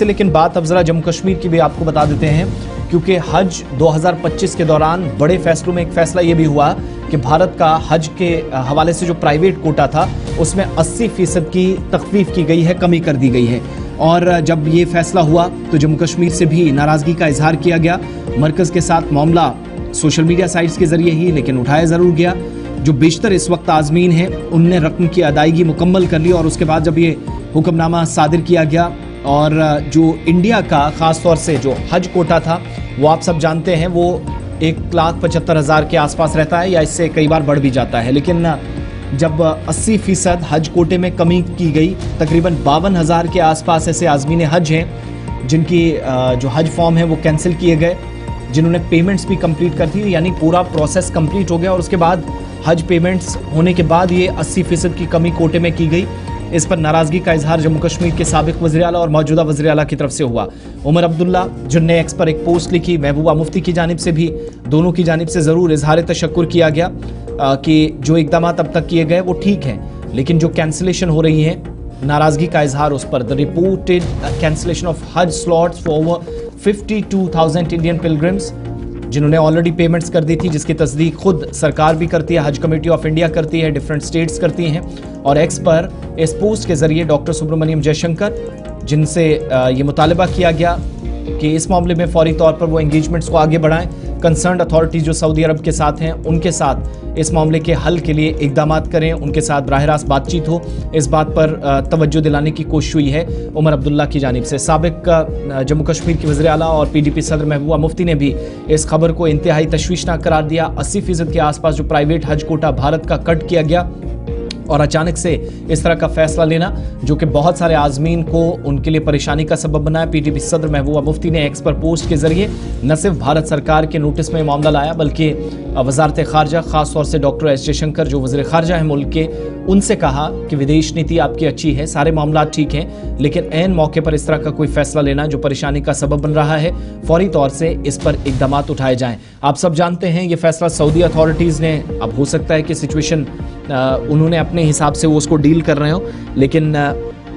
लेकिन बात अब जरा जम्मू कश्मीर की भी आपको बता देते हैं, क्योंकि हज 2025 के दौरान बड़े फैसलों में एक फैसला ये भी हुआ कि भारत का हज के हवाले से जो प्राइवेट कोटा था उसमें 80% की तखफीफ की गई है, कमी कर दी गई है। और जब ये फैसला हुआ तो जम्मू कश्मीर से भी नाराज़गी का इजहार किया गया। मरकज़ के साथ मामला सोशल मीडिया साइट्स के जरिए ही लेकिन उठाया ज़रूर गया। जो बेशतर इस वक्त आज़मीन हैं उनने रकम की अदायगी मुकम्मल कर ली और उसके बाद जब ये हुक्मनामा सादिर किया गया और जो इंडिया का ख़ास तौर से जो हज कोटा था वो आप सब जानते हैं वो 1,75,000 के आसपास रहता है या इससे कई बार बढ़ भी जाता है। लेकिन जब 80% हज कोटे में कमी की गई, तकरीबन 52,000 के आसपास ऐसे आज़मीन हज हैं जिनकी जो हज फॉर्म है वो कैंसिल किए गए, जिन्होंने पेमेंट्स भी कंप्लीट कर दी, यानी पूरा प्रोसेस कंप्लीट हो गया। और उसके बाद हज पेमेंट्स होने के बाद ये 80% की कमी कोटे में की गई। इस पर नाराज़गी का इजहार जम्मू कश्मीर के साबिक वज़ीर आला और मौजूदा वज़ीर आला की तरफ से हुआ। उमर अब्दुल्ला जिनने एक्स पर एक पोस्ट लिखी, महबूबा मुफ्ती की जानिब से भी, दोनों की जानिब से ज़रूर इजहार तशक्कुर किया गया कि जो इक़दाम अब तक किए गए वो ठीक हैं, लेकिन जो कैंसिलेशन हो रही है, नाराज़गी का इजहार उस पर। द रिपोर्टेड कैंसिलेशन ऑफ हज slots for over 52,000 Indian pilgrims जिन्होंने ऑलरेडी पेमेंट्स कर दी थी, जिसकी तस्दीक खुद सरकार भी करती है, हज कमेटी ऑफ इंडिया करती है, डिफरेंट स्टेट्स करती हैं। और एक्स पर इस पोस्ट के जरिए डॉक्टर सुब्रमण्यम जयशंकर जिनसे ये मुतालबा किया गया कि इस मामले में फौरी तौर पर वो एंगेजमेंट्स को आगे बढ़ाएं, कंसर्न्ड अथॉरिटीज़ जो सऊदी अरब के साथ हैं उनके साथ इस मामले के हल के लिए इक़दामात करें, उनके साथ बराह रास्त बातचीत हो, इस बात पर तवज्जो दिलाने की कोशिश हुई है उमर अब्दुल्ला की जानिब से। साबिक जम्मू कश्मीर के वज़ीर आला और PDP सदर महबूबा मुफ्ती ने भी इस खबर को इंतहाई तशवीशनाक करार दिया। 80% के आसपास जो प्राइवेट हज कोटा भारत का कट किया गया और अचानक से इस तरह का फैसला लेना जो कि बहुत सारे आज़मीन को उनके लिए परेशानी का सबब बना है। PDP सदर महबूबा मुफ्ती ने एक्स पर पोस्ट के जरिए न सिर्फ भारत सरकार के नोटिस में मामला लाया बल्कि वज़ारत ख़ारजा, ख़ास तौर से डॉक्टर एस जयशंकर जो वज़ीर ख़ारजा है मुल्क के, उनसे कहा कि विदेश नीति आपकी अच्छी है, सारे मामला ठीक हैं, लेकिन ऐन मौके पर इस तरह का कोई फैसला लेना जो परेशानी का सबब बन रहा है, फौरी तौर से इस पर इक़दामात उठाए जाएँ। आप सब जानते हैं ये फैसला सऊदी अथॉरिटीज़ ने, अब हो सकता है कि सिचुएशन उन्होंने अपने हिसाब से वो उसको डील कर रहे हो, लेकिन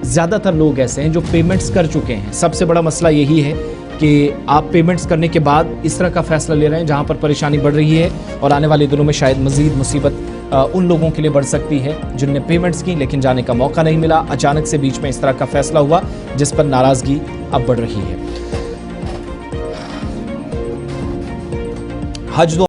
ज़्यादातर लोग ऐसे हैं जो पेमेंट्स कर चुके हैं। सबसे बड़ा मसला यही है कि आप पेमेंट्स करने के बाद इस तरह का फैसला ले रहे हैं जहां पर परेशानी बढ़ रही है और आने वाले दिनों में शायद मज़ीद मुसीबत उन लोगों के लिए बढ़ सकती है जिनने पेमेंट्स की लेकिन जाने का मौका नहीं मिला। अचानक से बीच में इस तरह का फैसला हुआ जिस पर नाराज़गी अब बढ़ रही है। हज